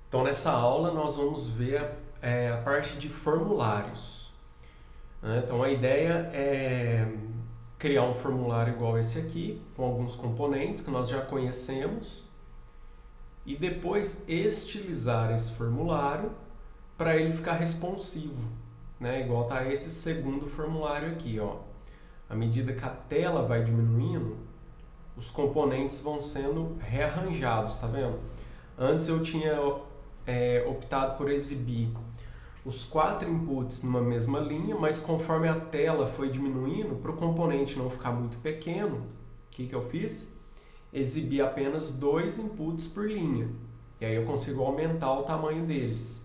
Então, nessa aula, nós vamos ver a parte de formulários, né? Então, a ideia é criar um formulário igual esse aqui, com alguns componentes que nós já conhecemos, e depois estilizar esse formulário para ele ficar responsivo, né? Igual tá esse segundo formulário aqui, ó. À medida que a tela vai diminuindo, os componentes vão sendo rearranjados, tá vendo? Antes eu tinha optado por exibir os 4 inputs numa mesma linha, mas conforme a tela foi diminuindo, para o componente não ficar muito pequeno, o que eu fiz? Exibi apenas 2 inputs por linha, e aí eu consigo aumentar o tamanho deles.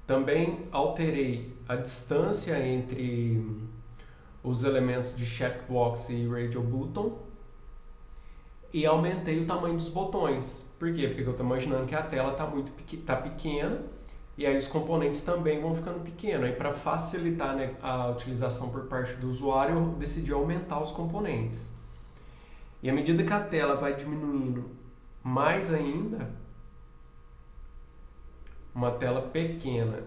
Também alterei a distância entre os elementos de checkbox e radio button e aumentei o tamanho dos botões. Por quê? Porque eu estou imaginando que a tela está pequena e aí os componentes também vão ficando pequenos. Aí para facilitar, né, a utilização por parte do usuário, eu decidi aumentar os componentes. E à medida que a tela vai diminuindo mais ainda, uma tela pequena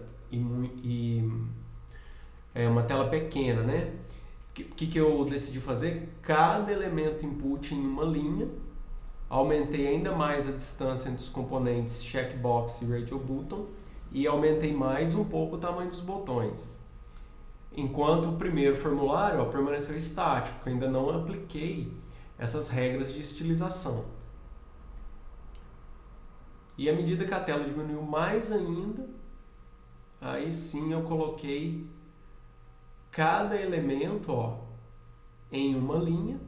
uma tela pequena, né? O que eu decidi fazer? Cada elemento input em uma linha, aumentei ainda mais a distância entre os componentes checkbox e radio button e aumentei mais um pouco o tamanho dos botões. Enquanto o primeiro formulário permaneceu estático, porque ainda não apliquei essas regras de estilização. E à medida que a tela diminuiu mais ainda, aí sim eu coloquei cada elemento em uma linha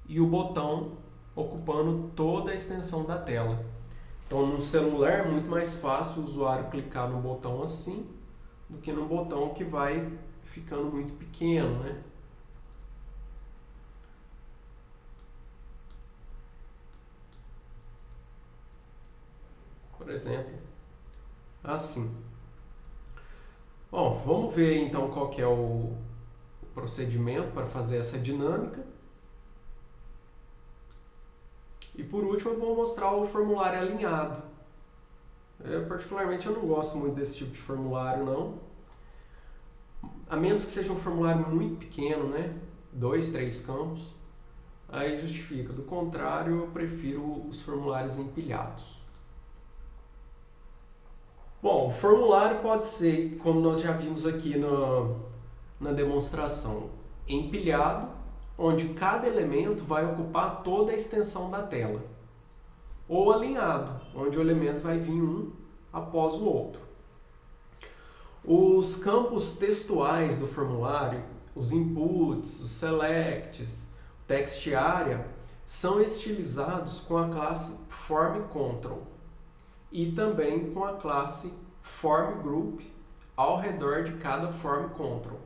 e o botão ocupando toda a extensão da tela. Então no celular é muito mais fácil o usuário clicar no botão assim do que no botão que vai ficando muito pequeno, né? Por exemplo, assim. Bom, vamos ver então qual que é o procedimento para fazer essa dinâmica. E por último eu vou mostrar o formulário alinhado. Particularmente eu não gosto muito desse tipo de formulário não. A menos que seja um formulário muito pequeno, né? 2, 3 campos. Aí justifica. Do contrário, eu prefiro os formulários empilhados. Bom, o formulário pode ser, como nós já vimos aqui na demonstração, empilhado, onde cada elemento vai ocupar toda a extensão da tela. Ou alinhado, onde o elemento vai vir um após o outro. Os campos textuais do formulário, os inputs, os selects, o text area, são estilizados com a classe FormControl e também com a classe FormGroup ao redor de cada FormControl.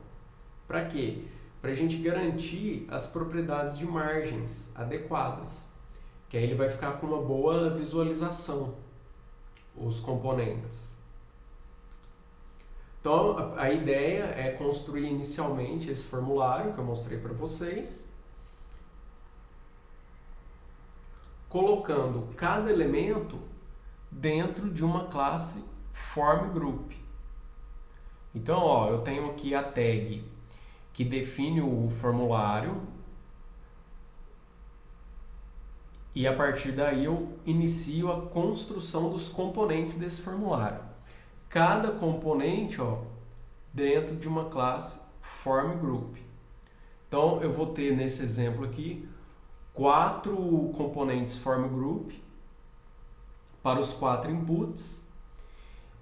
Para quê? Para a gente garantir as propriedades de margens adequadas, que aí ele vai ficar com uma boa visualização, os componentes. Então, a ideia é construir inicialmente esse formulário que eu mostrei para vocês, colocando cada elemento dentro de uma classe FormGroup. Então, eu tenho aqui a tag que define o formulário e a partir daí eu inicio a construção dos componentes desse formulário. Cada componente dentro de uma classe FormGroup. Então eu vou ter nesse exemplo aqui 4 componentes FormGroup para os 4 inputs.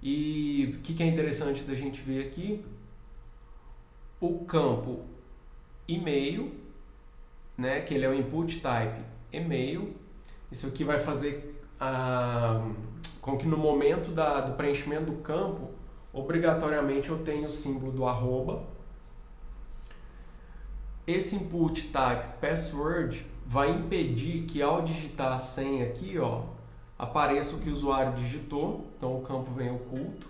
E o que é interessante da gente ver aqui? O campo e-mail, né, que ele é o input type e-mail. Isso aqui vai fazer com que no momento do preenchimento do campo, obrigatoriamente eu tenha o símbolo do arroba. Esse input type password vai impedir que ao digitar a senha aqui, apareça o que o usuário digitou, então o campo vem oculto.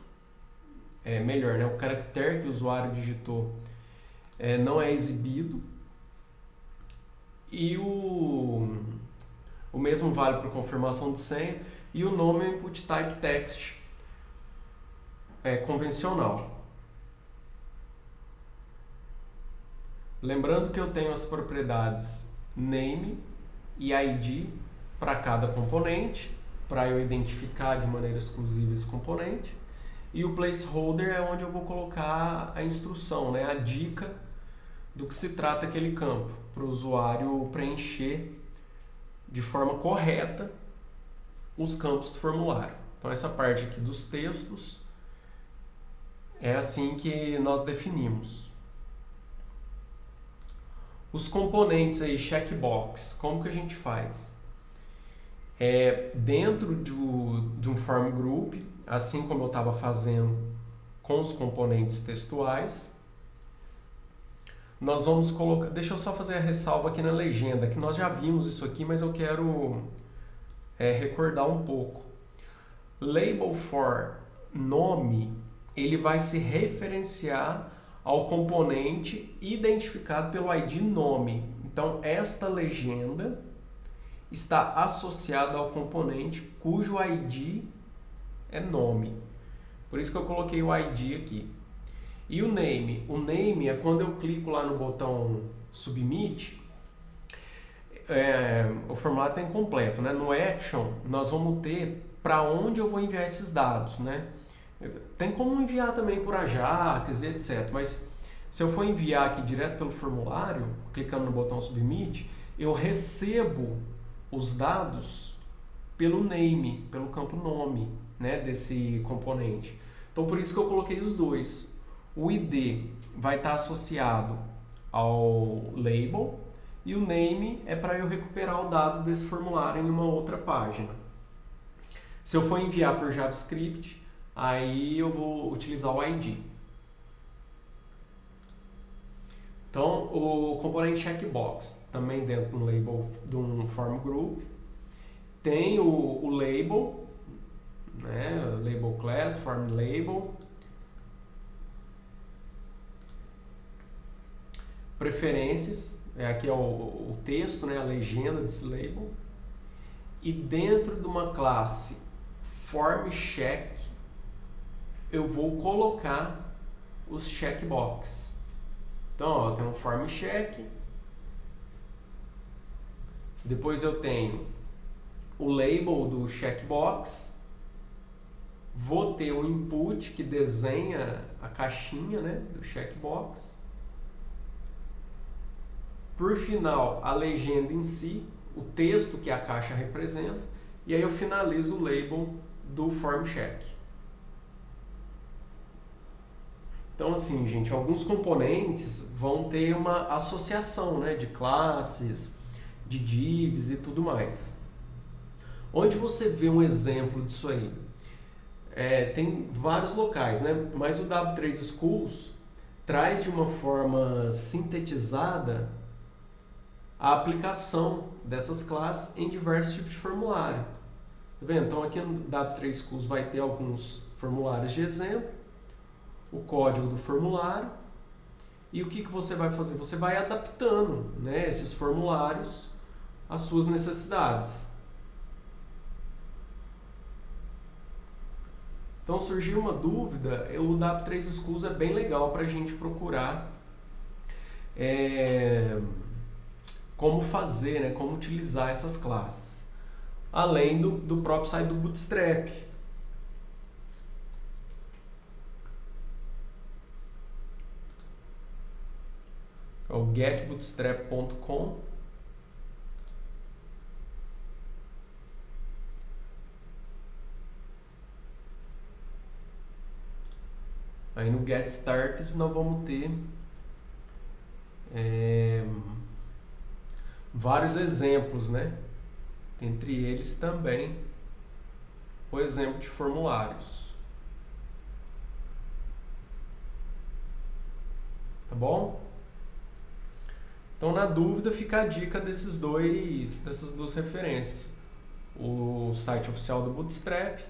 Melhor, né? O caractere que o usuário digitou não é exibido. E o mesmo vale para confirmação de senha. E o nome é input type text, convencional. Lembrando que eu tenho as propriedades name e ID para cada componente, para eu identificar de maneira exclusiva esse componente. E o placeholder é onde eu vou colocar a instrução, né, a dica do que se trata aquele campo, para o usuário preencher de forma correta os campos do formulário. Então essa parte aqui dos textos é assim que nós definimos. Os componentes aí, checkbox, como que a gente faz? Dentro de um form group, assim como eu estava fazendo com os componentes textuais, nós vamos colocar... Deixa eu só fazer a ressalva aqui na legenda, que nós já vimos isso aqui, mas eu quero recordar um pouco. Label for nome, ele vai se referenciar ao componente identificado pelo ID nome. Então, esta legenda está associada ao componente cujo ID é nome. Por isso que eu coloquei o ID aqui. E o name? O name é quando eu clico lá no botão Submit, o formulário está incompleto, né? No Action, nós vamos ter para onde eu vou enviar esses dados, né? Tem como enviar também por Ajax e etc. Mas se eu for enviar aqui direto pelo formulário, clicando no botão Submit, eu recebo os dados pelo name, pelo campo nome, né, desse componente. Então por isso que eu coloquei os dois. O ID vai estar associado ao label e o name é para eu recuperar o dado desse formulário em uma outra página. Se eu for enviar por JavaScript, aí eu vou utilizar o ID. Então, o componente checkbox, também dentro do label de um form group, tem o label, né, label class, form label, preferências, aqui é o texto, né, a legenda desse label, e dentro de uma classe form check, eu vou colocar os checkbox. Então, ó, tem um form check, depois eu tenho o label do checkbox, vou ter o input que desenha a caixinha, né, do checkbox, por final a legenda em si, o texto que a caixa representa, e aí eu finalizo o label do form check. Então, assim, gente, alguns componentes vão ter uma associação, né, de classes, de divs e tudo mais. Onde você vê um exemplo disso aí? Tem vários locais, né? Mas o W3 Schools traz de uma forma sintetizada a aplicação dessas classes em diversos tipos de formulário. Tá vendo? Então, aqui no W3 Schools vai ter alguns formulários de exemplo, o código do formulário, e o que você vai fazer? Você vai adaptando, né, esses formulários às suas necessidades. Então, surgiu uma dúvida, o W3 Schools é bem legal para a gente procurar como fazer, né, como utilizar essas classes, além do próprio site do Bootstrap. É o getbootstrap.com. Aí no Get Started nós vamos ter vários exemplos, né? Entre eles também o exemplo de formulários. Tá bom? Então, na dúvida, fica a dica dessas duas referências. O site oficial do Bootstrap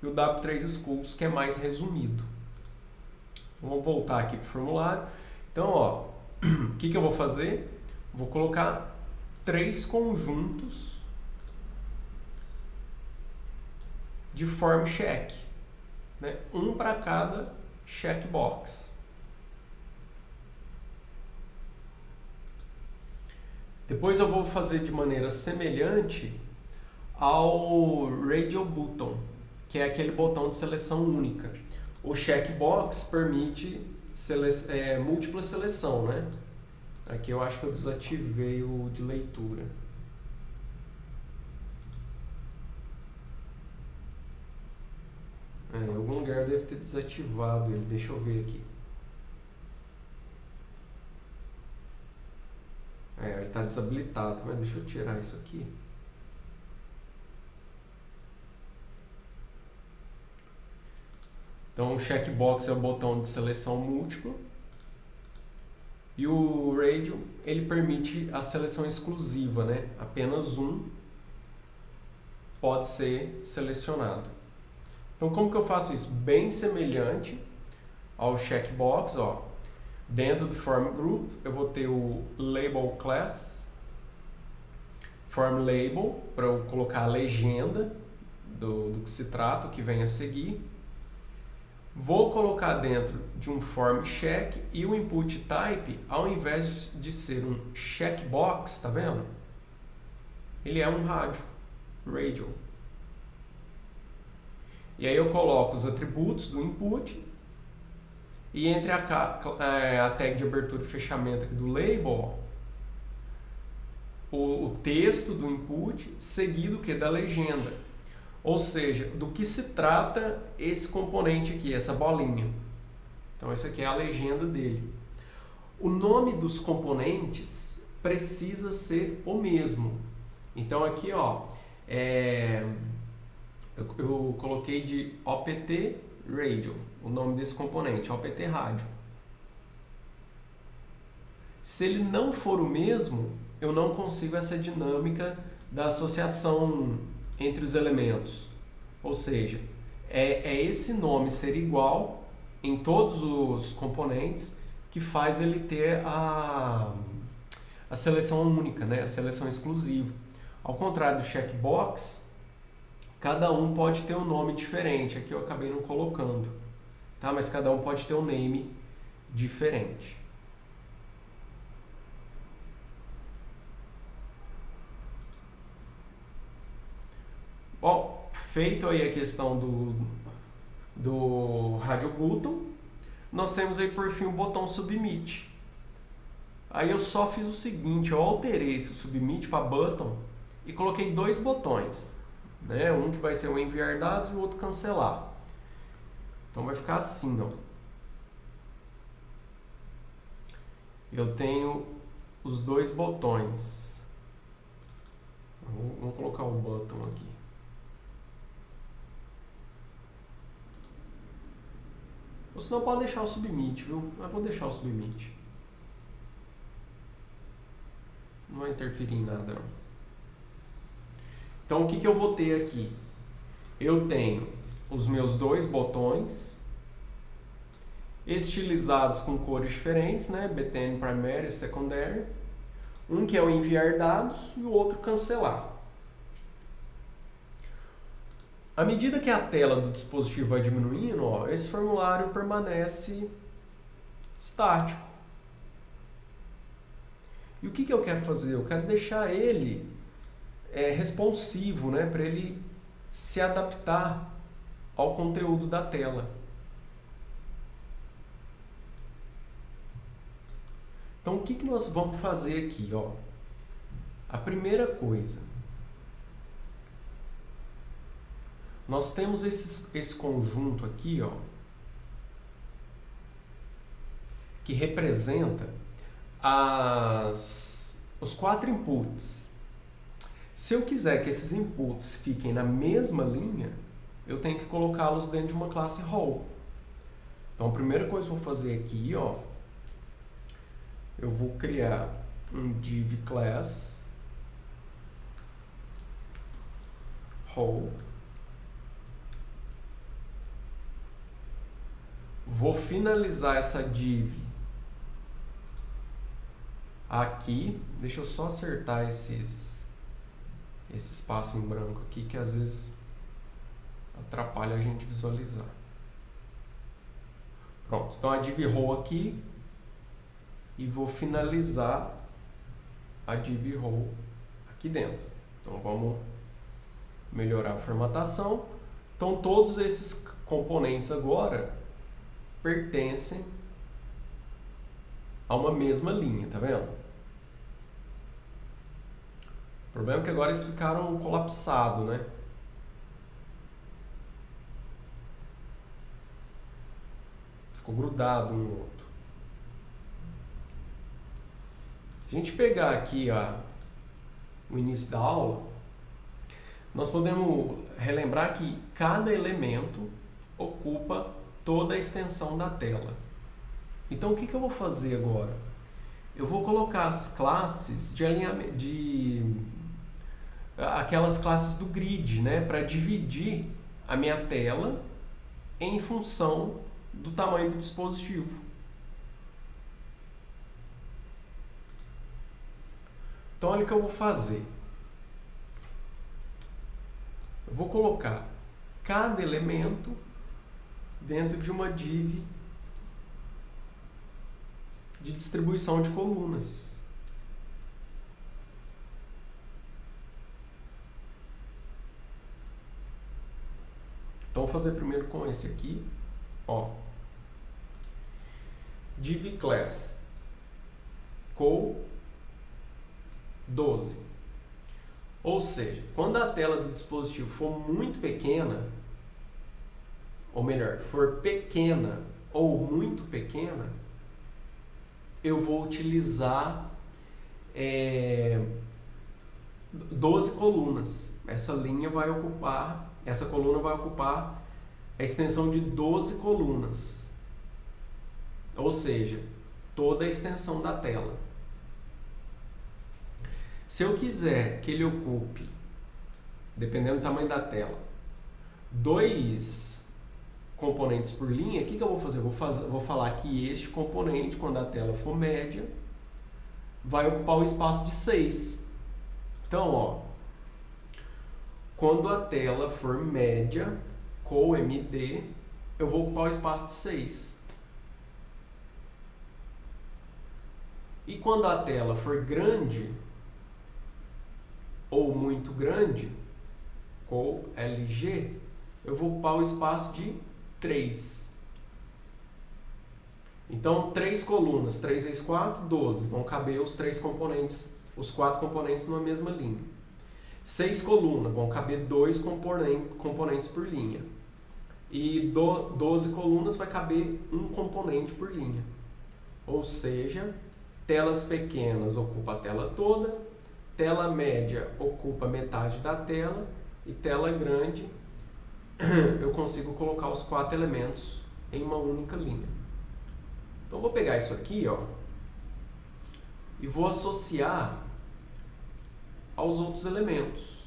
e o W3 Schools, que é mais resumido. Vamos voltar aqui para o formulário. Então, ó, o que eu vou fazer? Vou colocar 3 conjuntos de form check. né? Um para cada checkbox. Depois eu vou fazer de maneira semelhante ao Radio Button, que é aquele botão de seleção única. O checkbox permite múltipla seleção, né? Aqui eu acho que eu desativei o de leitura. Em algum lugar eu devo ter desativado ele, deixa eu ver aqui. Ele está desabilitado, mas deixa eu tirar isso aqui. Então o checkbox é o botão de seleção múltipla e o radio ele permite a seleção exclusiva, né? Apenas um pode ser selecionado. Então como que eu faço isso? Bem semelhante ao checkbox, ó. Dentro do form group eu vou ter o label class, form label para eu colocar a legenda do que se trata, o que vem a seguir. Vou colocar dentro de um form check e o input type, ao invés de ser um checkbox, tá vendo? Ele é um radio. E aí eu coloco os atributos do input e entre a tag de abertura e fechamento aqui do label, o texto do input seguido que da legenda. Ou seja, do que se trata esse componente aqui, essa bolinha. Então, essa aqui é a legenda dele. O nome dos componentes precisa ser o mesmo. Então, aqui, ó, eu coloquei de OPT Radio, o nome desse componente, OPT Rádio. Se ele não for o mesmo, eu não consigo essa dinâmica da associação entre os elementos, ou seja, é esse nome ser igual em todos os componentes que faz ele ter a seleção única, né? A seleção exclusiva. Ao contrário do checkbox, cada um pode ter um nome diferente, aqui eu acabei não colocando, tá? Mas cada um pode ter um name diferente. Bom, feito aí a questão do Radio Button, nós temos aí por fim o botão Submit. Aí eu só fiz o seguinte, eu alterei esse Submit para Button e coloquei dois botões, né? Um que vai ser o enviar dados e o outro cancelar. Então vai ficar assim, ó. Eu tenho os dois botões. Vamos colocar o button aqui. Ou senão pode deixar o submit, viu? Mas vou deixar o submit. Não vai interferir em nada, não. Então, o que eu vou ter aqui? Eu tenho os meus dois botões estilizados com cores diferentes, né? Btn Primary e Secondary. Um que é o enviar dados e o outro cancelar. À medida que a tela do dispositivo vai diminuindo, ó, esse formulário permanece estático. E o que eu quero fazer? Eu quero deixar ele responsivo, né, para ele se adaptar ao conteúdo da tela. Então, o que nós vamos fazer aqui? Ó? A primeira coisa, nós temos esse conjunto aqui, ó, que representa os 4 inputs. Se eu quiser que esses inputs fiquem na mesma linha, eu tenho que colocá-los dentro de uma classe role. Então, a primeira coisa que eu vou fazer aqui, ó, eu vou criar um div class role. Vou finalizar essa div aqui. Deixa eu só acertar esse espaço em branco aqui, que às vezes atrapalha a gente visualizar. Pronto, então a div row aqui e vou finalizar a div row aqui dentro. Então vamos melhorar a formatação. Então todos esses componentes agora pertencem a uma mesma linha, tá vendo? O problema é que agora eles ficaram colapsados, né? Ficou grudado um no outro. Se a gente pegar aqui o início da aula, nós podemos relembrar que cada elemento ocupa toda a extensão da tela. Então o que eu vou fazer agora? Eu vou colocar as classes de alinhamento, aquelas classes do grid, né, para dividir a minha tela em função do tamanho do dispositivo. Então olha o que eu vou fazer. Eu vou colocar cada elemento dentro de uma div de distribuição de colunas. Então vou fazer primeiro com esse aqui, ó. Div class col 12. Ou seja, quando a tela do dispositivo for muito pequena, ou melhor, for pequena ou muito pequena, eu vou utilizar 12 colunas. Essa coluna vai ocupar a extensão de 12 colunas. Ou seja, toda a extensão da tela. Se eu quiser que ele ocupe, dependendo do tamanho da tela, 2 componentes por linha, o que eu vou fazer? Vou falar que este componente, quando a tela for média, vai ocupar o espaço de 6. Então, ó, quando a tela for média, com MD, eu vou ocupar o espaço de 6. E quando a tela for grande, ou muito grande, com LG, eu vou ocupar o espaço de 3. Então, 3 colunas, 3 vezes 4, 12. Vão caber os 3 componentes, os 4 componentes numa mesma linha. 6 colunas, vão caber 2 componentes por linha. E 12 colunas vai caber um componente por linha. Ou seja, telas pequenas ocupam a tela toda, tela média ocupa metade da tela e tela grande eu consigo colocar os 4 elementos em uma única linha. Então vou pegar isso aqui, ó, e vou associar aos outros elementos.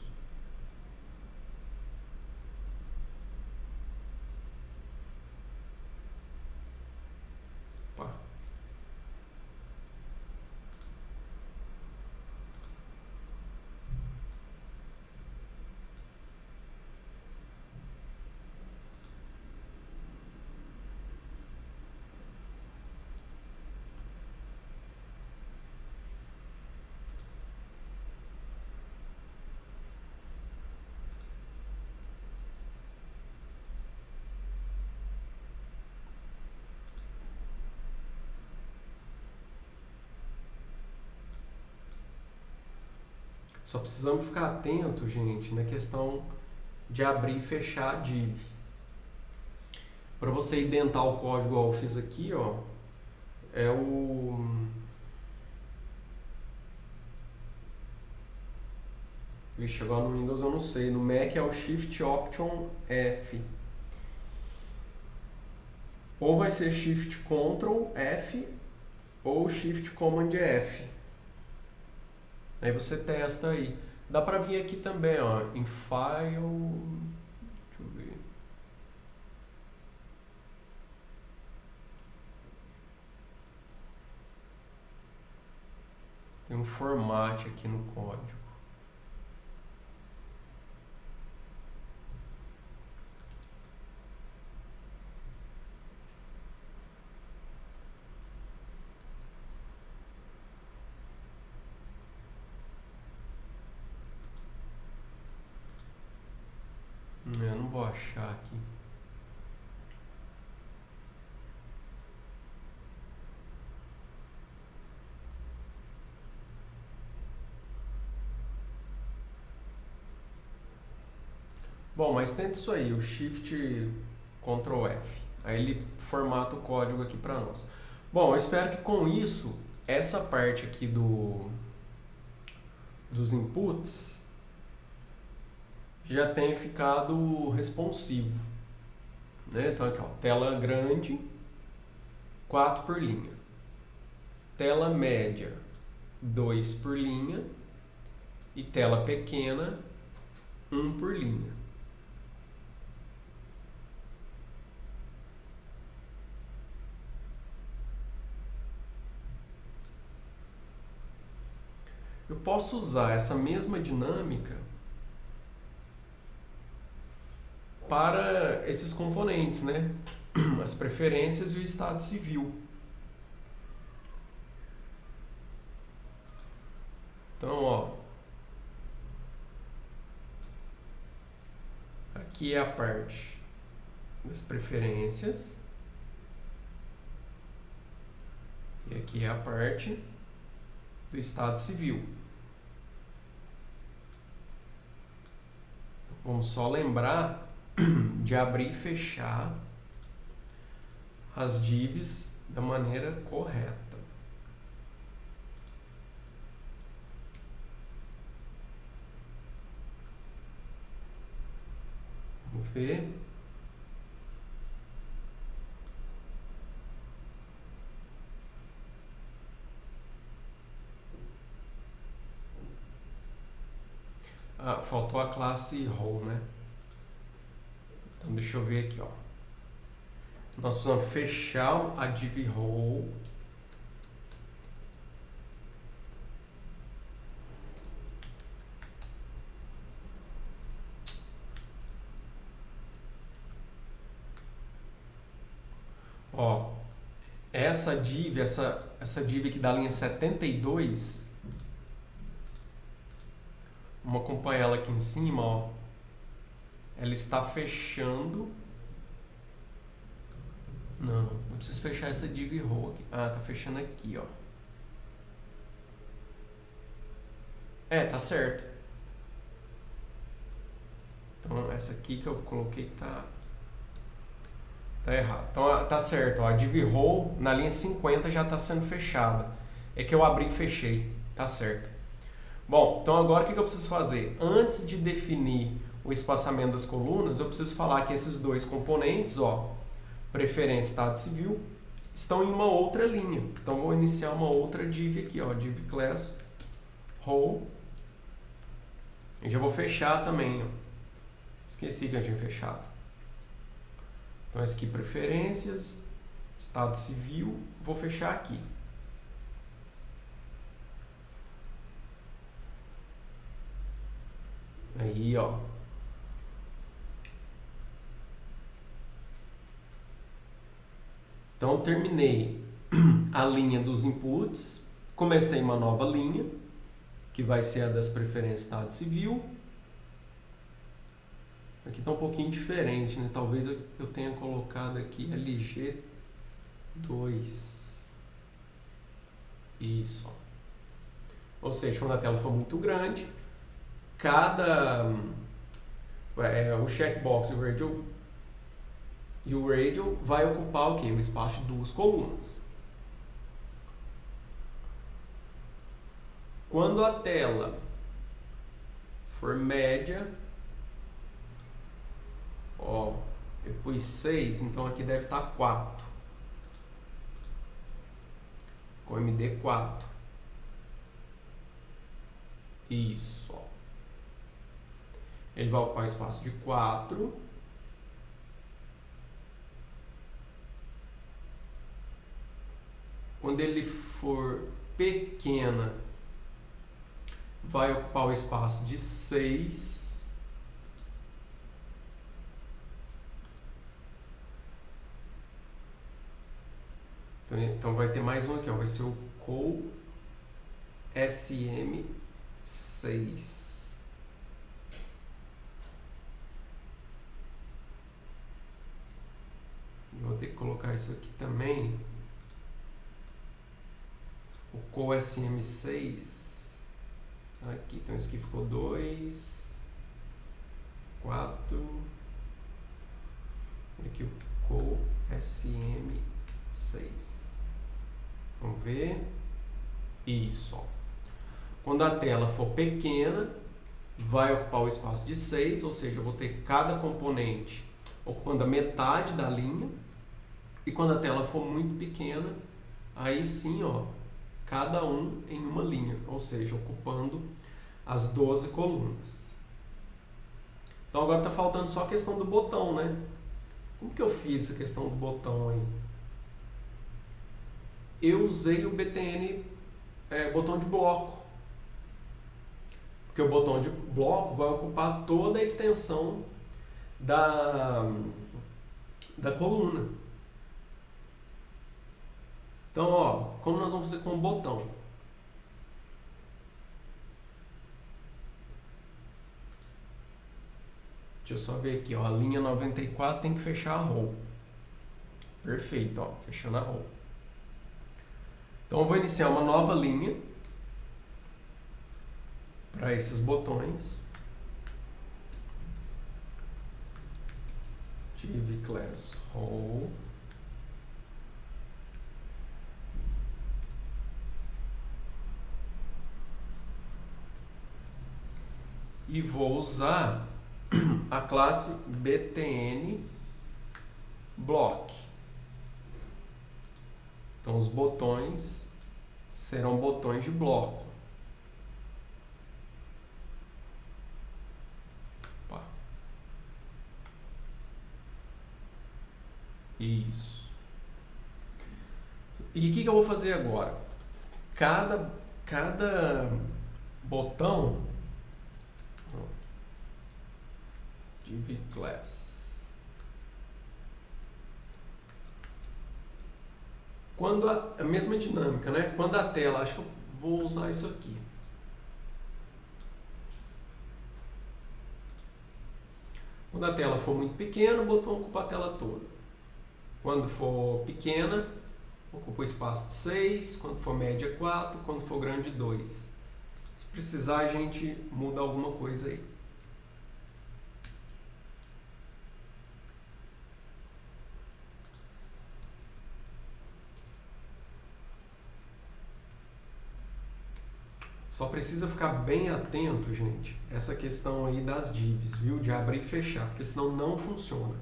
Opa. Só precisamos ficar atento, gente, na questão de abrir e fechar a div. Para você identar o código, igual eu fiz aqui, ó, é o... Vixe, agora no Windows eu não sei. No Mac é o Shift Option F. Ou vai ser Shift Ctrl F ou Shift Command F. Aí você testa aí. Dá pra vir aqui também, ó, em File... Deixa eu ver. Tem um format aqui no código. achar aqui. Bom, mas tenta isso aí, o Shift Ctrl F. Aí ele formata o código aqui para nós. Bom, eu espero que com isso, essa parte aqui dos inputs já tenha ficado responsivo. Né? Então aqui, ó, tela grande, 4 por linha. Tela média, 2 por linha. E tela pequena, 1 por linha. Eu posso usar essa mesma dinâmica para esses componentes, né? As preferências e o estado civil. Então, ó, aqui é a parte das preferências e aqui é a parte do estado civil. Vamos só lembrar de abrir e fechar as divs da maneira correta. Vamos ver. Ah, faltou a classe row, né? Então deixa eu ver aqui, ó. Nós precisamos fechar a div row. Ó, essa div aqui da linha 72, vamos acompanhar ela aqui em cima, ó. Ela está fechando. Não preciso fechar essa div row aqui. Ah, tá fechando aqui, ó. Tá certo. Então essa aqui que eu coloquei tá errado. Então tá certo, ó. A div row na linha 50 já está sendo fechada. É que eu abri e fechei. Tá certo. Bom, então agora o que eu preciso fazer? Antes de definir o espaçamento das colunas, eu preciso falar que esses dois componentes, ó, preferência e estado civil, estão em uma outra linha. Então vou iniciar uma outra div aqui, ó, div class row. E já vou fechar também, ó. Esqueci que eu tinha fechado. Então esse aqui preferências, estado civil, vou fechar aqui. Aí, ó. Então, terminei a linha dos inputs, comecei uma nova linha, que vai ser a das preferências estado civil. Aqui está um pouquinho diferente, né? Talvez eu tenha colocado aqui LG2. Isso. Ou seja, quando a tela for muito grande, o checkbox e o radio vai ocupar o quê? O espaço de duas colunas. Quando a tela for média, ó, eu pus 6, então aqui deve estar 4. Com MD4. Isso, ó. Ele vai ocupar o espaço de 4. Quando ele for pequena, vai ocupar o espaço de 6. Então vai ter mais um aqui, ó, vai ser o col SM6. ter que colocar isso aqui também. O CoSM6. Aqui, então isso aqui ficou 2, 4. Aqui o CoSM6. Vamos ver. Isso, ó. Quando a tela for pequena, vai ocupar o espaço de 6, ou seja, eu vou ter cada componente ocupando a metade da linha. E quando a tela for muito pequena, aí sim, ó, cada um em uma linha, ou seja, ocupando as 12 colunas. Então agora está faltando só a questão do botão, né? Como que eu fiz essa questão do botão aí? Eu usei o BTN botão de bloco. Porque o botão de bloco vai ocupar toda a extensão da coluna. Então, ó, como nós vamos fazer com o botão? Deixa eu só ver aqui, ó, a linha 94 tem que fechar a row. Perfeito, ó, fechando a row. Então eu vou iniciar uma nova linha para esses botões. Div class row. E vou usar a classe btn block. Então os botões serão botões de bloco. Opa. Isso. E o que eu vou fazer agora? Cada botão div class. Quando a mesma dinâmica, né? Quando a tela, acho que eu vou usar isso aqui. Quando a tela for muito pequena, o botão ocupa a tela toda. Quando for pequena, ocupa o espaço de 6. Quando for média, 4. Quando for grande, 2. Se precisar, a gente muda alguma coisa aí. Só precisa ficar bem atento, gente, essa questão aí das divs, viu? De abrir e fechar, porque senão não funciona.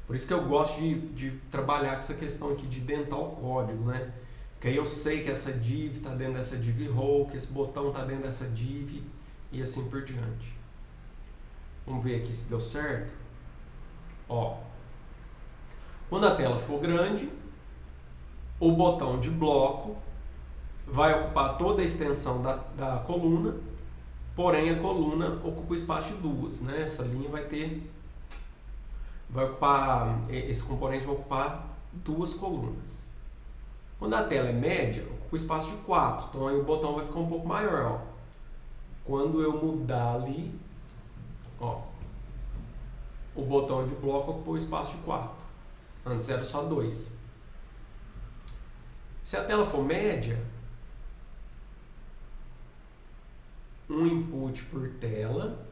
Por isso que eu gosto de trabalhar com essa questão aqui de dentar o código, né? Porque aí eu sei que essa div está dentro dessa div row, que esse botão está dentro dessa div e assim por diante. Vamos ver aqui se deu certo. Ó, quando a tela for grande, o botão de bloco vai ocupar toda a extensão da coluna, porém a coluna ocupa o espaço de 2, né? Essa linha vai ocupar, esse componente vai ocupar 2 colunas. Quando a tela é média, ocupa o espaço de 4, então aí o botão vai ficar um pouco maior, ó. Quando eu mudar ali, ó, o botão de bloco ocupou o espaço de 4, antes era só 2. Se a tela for média, um input por tela,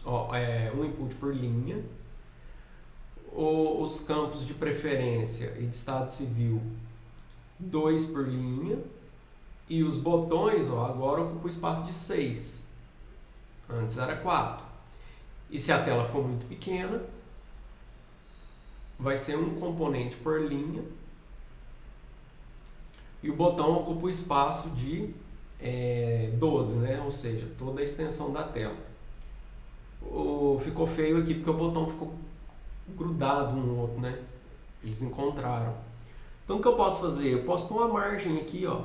ó, um input por linha, os campos de preferência e de estado civil 2 por linha, e os botões, ó, agora ocupam o espaço de 6, antes era 4. E se a tela for muito pequena, vai ser um componente por linha, e o botão ocupa o espaço de 12, né? Ou seja, toda a extensão da tela. Ficou feio aqui porque o botão ficou grudado um no outro, né? Eles encontraram. Então o que eu posso fazer? Eu posso pôr uma margem aqui, ó,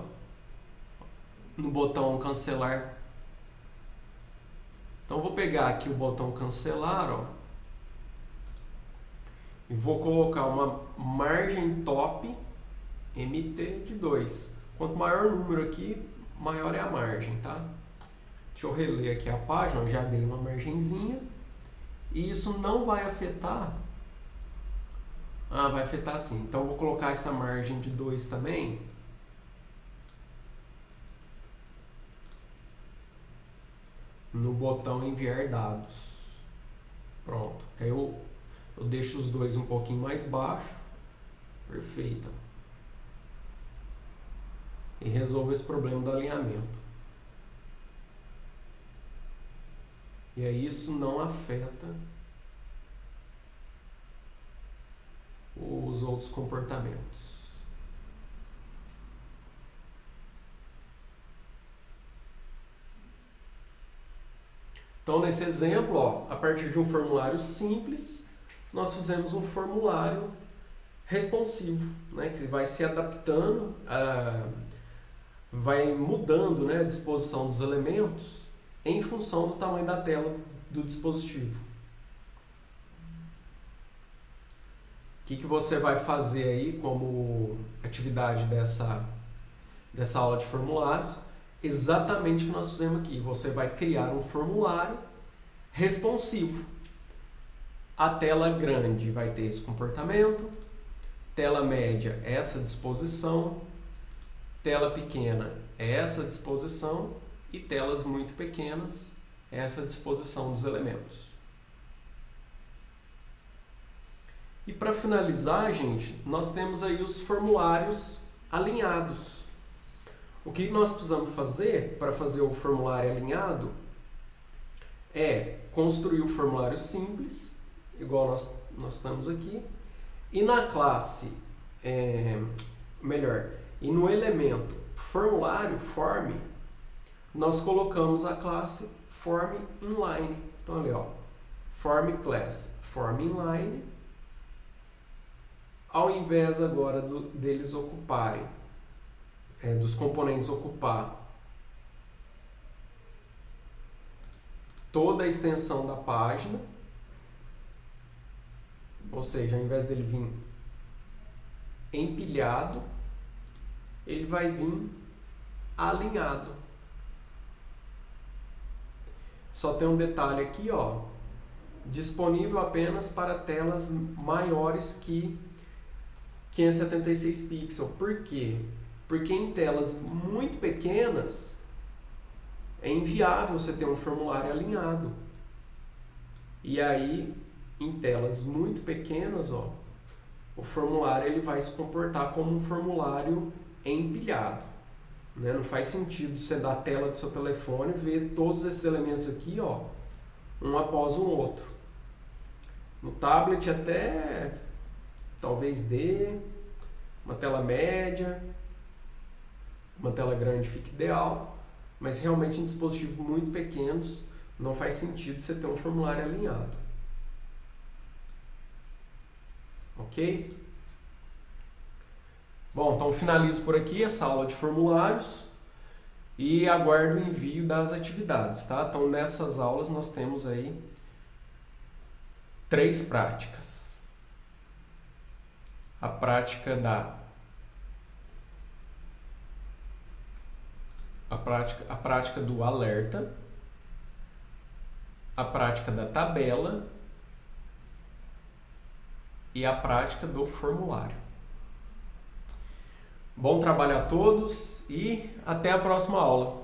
no botão cancelar. Então eu vou pegar aqui o botão cancelar, ó, e vou colocar uma margem top MT de 2. Quanto maior o número aqui, maior é a margem, tá? Deixa eu reler aqui a página, eu já dei uma margenzinha. E isso não vai afetar Ah, vai afetar sim. Então, eu vou colocar essa margem de 2 também. No botão enviar dados. Pronto. Que aí eu deixo os dois um pouquinho mais baixo. Perfeito. E resolvo esse problema do alinhamento. E aí isso não afeta os outros comportamentos. Então, nesse exemplo, ó, a partir de um formulário simples, nós fizemos um formulário responsivo, né, que vai se adaptando, vai mudando, né, a disposição dos elementos em função do tamanho da tela do dispositivo. O que você vai fazer aí como atividade dessa aula de formulários? Exatamente o que nós fizemos aqui. Você vai criar um formulário responsivo. A tela grande vai ter esse comportamento, tela média essa disposição, tela pequena essa disposição e telas muito pequenas essa disposição dos elementos. E para finalizar, gente, nós temos aí os formulários alinhados. O que nós precisamos fazer para fazer o formulário alinhado é construir o formulário simples, igual nós estamos aqui, e na classe, e no elemento formulário, form, nós colocamos a classe form inline. Então ali, ó, form class, form inline, ao invés agora deles ocuparem, dos componentes ocupar toda a extensão da página, ou seja, ao invés dele vir empilhado, ele vai vir alinhado. Só tem um detalhe aqui, ó, disponível apenas para telas maiores que 576 pixels. Por quê? Porque em telas muito pequenas é inviável você ter um formulário alinhado. E aí, em telas muito pequenas, ó, o formulário ele vai se comportar como um formulário empilhado. Né? Não faz sentido você dar a tela do seu telefone e ver todos esses elementos aqui, ó, um após o outro. No tablet até talvez dê, uma tela média, uma tela grande fica ideal, mas realmente em dispositivos muito pequenos não faz sentido você ter um formulário alinhado. Ok? Bom, então finalizo por aqui essa aula de formulários e aguardo o envio das atividades, tá? Então nessas aulas nós temos aí 3 práticas. A prática do alerta, a prática da tabela e a prática do formulário. Bom trabalho a todos e até a próxima aula.